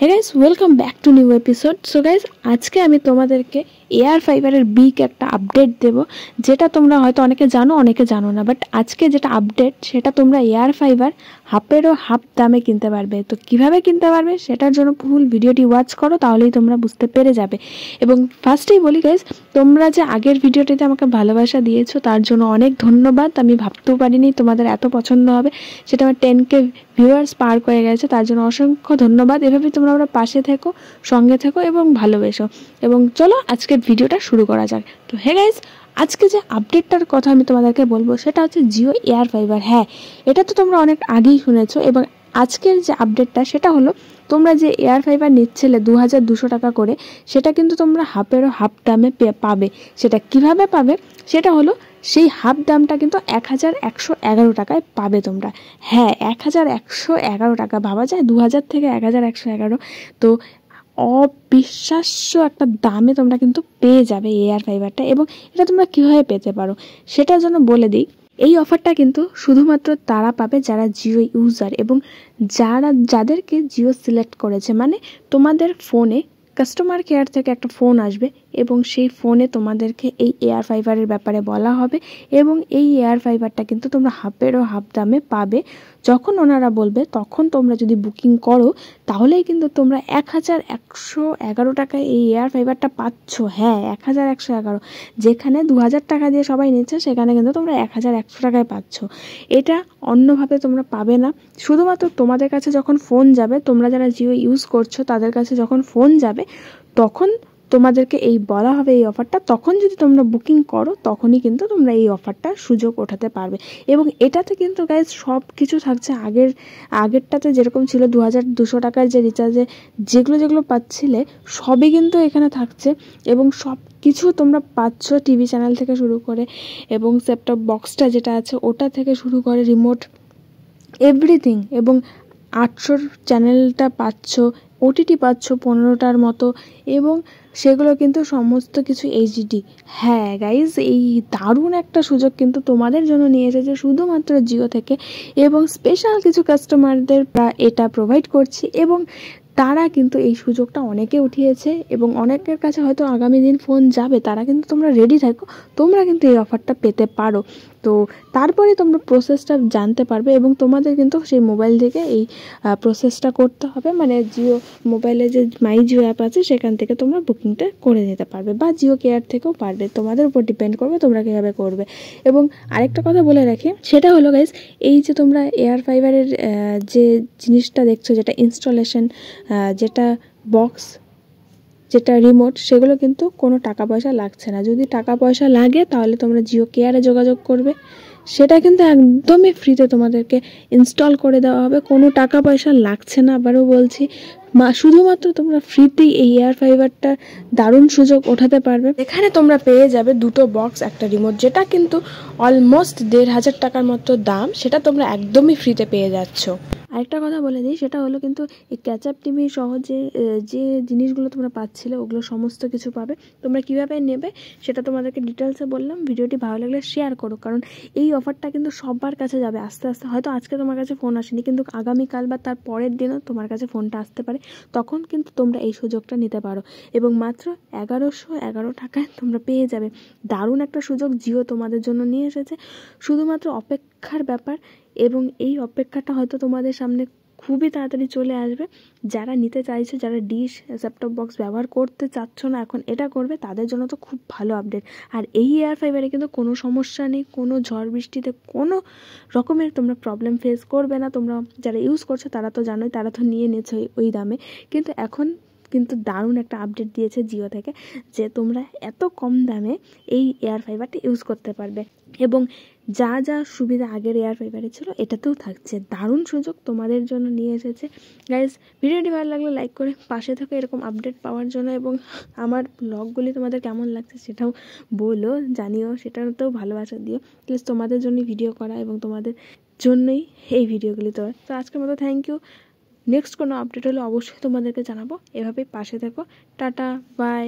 Hey guys, welcome back to new episode. So guys, আজকে আমি তোমাদেরকে এয়ার ফাইবারের বিগ একটা আপডেট দেব, যেটা তোমরা হয়তো অনেকে জানো অনেকে জানো না। বাট আজকে যেটা আপডেট, সেটা তোমরা এয়ার ফাইবার হাফেরও হাফ দামে কিনতে পারবে। তো কিভাবে কিনতে পারবে সেটার জন্য ফুল ভিডিওটি ওয়াচ করো, তাহলেই তোমরা বুঝতে পেরে যাবে। এবং ফার্স্টেই বলি গাইস, তোমরা যে আগের ভিডিওটিতে আমাকে ভালোবাসা দিয়েছো তার জন্য অনেক ধন্যবাদ। আমি ভাবতেও পারিনি তোমাদের এত পছন্দ হবে। সেটা আমার 10K ভিউয়ার্স পার করে গেছে, তার জন্য অসংখ্য ধন্যবাদ। এভাবে তোমরা পাশে থেকো, সঙ্গে থেকো এবং ভালোবেসো। এবং চলো আজকের ভিডিওটা শুরু করা যাক। তো হে গাইস, আজকে যে আপডেটটার কথা আমি তোমাদেরকে বলবো সেটা হচ্ছে জিও এয়ার ফাইবার। হ্যাঁ, এটা তো তোমরা অনেক আগেই শুনেছো। এবং আজকের যে আপডেটটা সেটা হলো, তোমরা যে এয়ার ফাইবার নিচ্ছিলে 2200 টাকা করে, সেটা কিন্তু তোমরা হাফেরও হাফ দামে পাবে। সেটা কিভাবে পাবে সেটা হলো, সেই হাফ দামটা কিন্তু 1111 টাকায় পাবে তোমরা। হ্যাঁ, 1111 টাকা। ভাবা যায় 2000 থেকে 1111। তো অবিশ্বাস্য একটা দামে তোমরা কিন্তু পেয়ে যাবে এয়ার ফাইবারটা। এবং এটা তোমরা কীভাবে পেতে পারো সেটার জন্য বলে দিই। এই অফারটা কিন্তু শুধুমাত্র তারা পাবে যারা জিও ইউজার এবং যাদেরকে জিও সিলেক্ট করেছে। মানে তোমাদের ফোনে কাস্টমার কেয়ার থেকে একটা ফোন আসবে এবং সেই ফোনে তোমাদেরকে এই এয়ার ফাইবারের ব্যাপারে বলা হবে এবং এই এয়ার ফাইবারটা কিন্তু তোমরা হাফেরও হাফ দামে পাবে। যখন ওনারা বলবে তখন তোমরা যদি বুকিং করো, তাহলেই কিন্তু তোমরা 1111 টাকায় এই এয়ার ফাইবারটা পাচ্ছ। হ্যাঁ, 1111। যেখানে 2000 টাকা দিয়ে সবাই নিচ্ছে, সেখানে কিন্তু তোমরা 1100 টাকায় পাচ্ছ। এটা অন্যভাবে তোমরা পাবে না। শুধুমাত্র তোমাদের কাছে যখন ফোন যাবে, তোমরা যারা জিও ইউজ করছো তাদের কাছে যখন ফোন যাবে, তখন তোমাদেরকে এই বলা হবে এই অফারটা। তখন যদি তোমরা বুকিং করো, তখনই কিন্তু তোমরা এই অফারটার সুযোগ ওঠাতে পারবে। এবং এটাতে কিন্তু গাইজ সব কিছু থাকছে। আগেরটাতে যেরকম ছিল 2200 টাকার যে রিচার্জে যেগুলো পাচ্ছিলে, সবই কিন্তু এখানে থাকছে। এবং সব কিছু তোমরা পাচ্ছ, টিভি চ্যানেল থেকে শুরু করে এবং সেটটপ বক্সটা যেটা আছে ওটা থেকে শুরু করে রিমোট, এভরিথিং। এবং 800 চ্যানেলটা পাচ্ছ, ওটিটি পাচ্ছ 15টার মতো, এবং সেগুলো কিন্তু সমস্ত কিছু এইচডি। হ্যাঁ গাইজ, এই দারুণ একটা সুযোগ কিন্তু তোমাদের জন্য নিয়ে এসেছে শুধুমাত্র জিও থেকে। এবং স্পেশাল কিছু কাস্টমারদের এটা প্রোভাইড করছি এবং তারা কিন্তু এই সুযোগটা অনেকে উঠিয়েছে এবং অনেকের কাছে হয়তো আগামী দিন ফোন যাবে। তারা কিন্তু তোমরা রেডি থাকো, তোমরা কিন্তু এই অফারটা পেতে পারো। তো তারপরে তোমরা প্রসেসটা জানতে পারবে এবং তোমাদের কিন্তু সেই মোবাইল থেকে এই প্রসেসটা করতে হবে। মানে জিও মোবাইলে যে মাই জিও অ্যাপ আছে, সেখান থেকে তোমরা বুকিংটা করে নিতে পারবে, বা জিও কেয়ার থেকেও পারবে। তোমাদের উপর ডিপেন্ড করবে তোমরা কীভাবে করবে। এবং আরেকটা কথা বলে রাখি, সেটা হলো গাইজ, এই যে তোমরা এয়ার ফাইবারের যে জিনিসটা দেখছো, যেটা ইনস্টলেশন, যেটা বক্স, যেটা রিমোট, সেগুলো কিন্তু কোনো টাকা পয়সা লাগছে না। যদি টাকা পয়সা লাগে তাহলে তোমরা জিও কেয়ারে যোগাযোগ করবে। সেটা কিন্তু একদমই ফ্রিতে তোমাদেরকে ইনস্টল করে দেওয়া হবে, কোনো টাকা পয়সা লাগছে না। আবারও বলছি, শুধুমাত্র তোমরা ফ্রিতেই এই এয়ার ফাইবারটা দারুণ সুযোগ ওঠাতে পারবে। এখানে তোমরা পেয়ে যাবে দুটো বক্স, একটা রিমোট, যেটা কিন্তু অলমোস্ট 1500 টাকার মতো দাম। সেটা তোমরা একদমই ফ্রিতে পেয়ে যাচ্ছ। আরেকটা কথা বলে দিই, সেটা হলো কিন্তু এই ক্যাচ আপ টিভি সহ যে জিনিসগুলো তোমরা পাচ্ছিলে, ওগুলো সমস্ত কিছু পাবে। তোমরা কিভাবে নেবে সেটা তোমাদেরকে ডিটেলসে বললাম। ভিডিওটি ভালো লাগলে শেয়ার করো, কারণ এই অফারটা কিন্তু সবার কাছে যাবে আস্তে আস্তে। হয়তো আজকে তোমার কাছে ফোন আসেনি, কিন্তু আগামীকাল বা তার পরের দিনও তোমার কাছে ফোনটা আসতে পারে। তখন কিন্তু তোমরা এই সুযোগটা নিতে পারো এবং মাত্র 1111 টাকায় তোমরা পেয়ে যাবে। দারুণ একটা সুযোগ জিও তোমাদের জন্য নিয়ে এসেছে। শুধুমাত্র অপেক্ষার ব্যাপার, এবং এই অপেক্ষাটা হয়তো তোমাদের সামনে খুবই তাড়াতাড়ি চলে আসবে। যারা নিতে চাইছো, যারা ডিশ সেটটপ বক্স ব্যবহার করতে চাচ্ছ না, এখন এটা করবে, তাদের জন্য তো খুব ভালো আপডেট। আর এই এয়ার ফাইবারে কিন্তু কোনো সমস্যা নেই, কোনো ঝড় বৃষ্টিতে কোনো রকমের তোমরা প্রবলেম ফেস করবে না। তোমরা যারা ইউজ করছো তারা তো জানোই, তারা তো নিয়ে নিয়েছো ওই দামে। কিন্তু এখন কিন্তু দারুণ একটা আপডেট দিয়েছে জিও থেকে, যে তোমরা এত কম দামে এই এয়ার ফাইবারটা ইউজ করতে পারবে। এবং যা যা সুবিধা আগের এয়ার ফাইবারে ছিল, এটাতেও থাকছে। দারুণ সুযোগ তোমাদের জন্য নিয়ে এসেছে। গাইজ, ভিডিওটি ভালো লাগলে লাইক করে পাশে থেকে এরকম আপডেট পাওয়ার জন্য। এবং আমার ব্লগগুলি তোমাদের কেমন লাগছে সেটাও বলো, জানিও, সেটাতেও ভালোবাসা দিও। প্লিজ, তোমাদের জন্যই ভিডিও করা এবং তোমাদের জন্যই এই ভিডিওগুলি। তো আজকের মতো থ্যাংক ইউ। নেক্সট কোনো আপডেট হলে অবশ্যই তোমাদেরকে জানাবো। এভাবেই পাশে থেকো। Tata, by.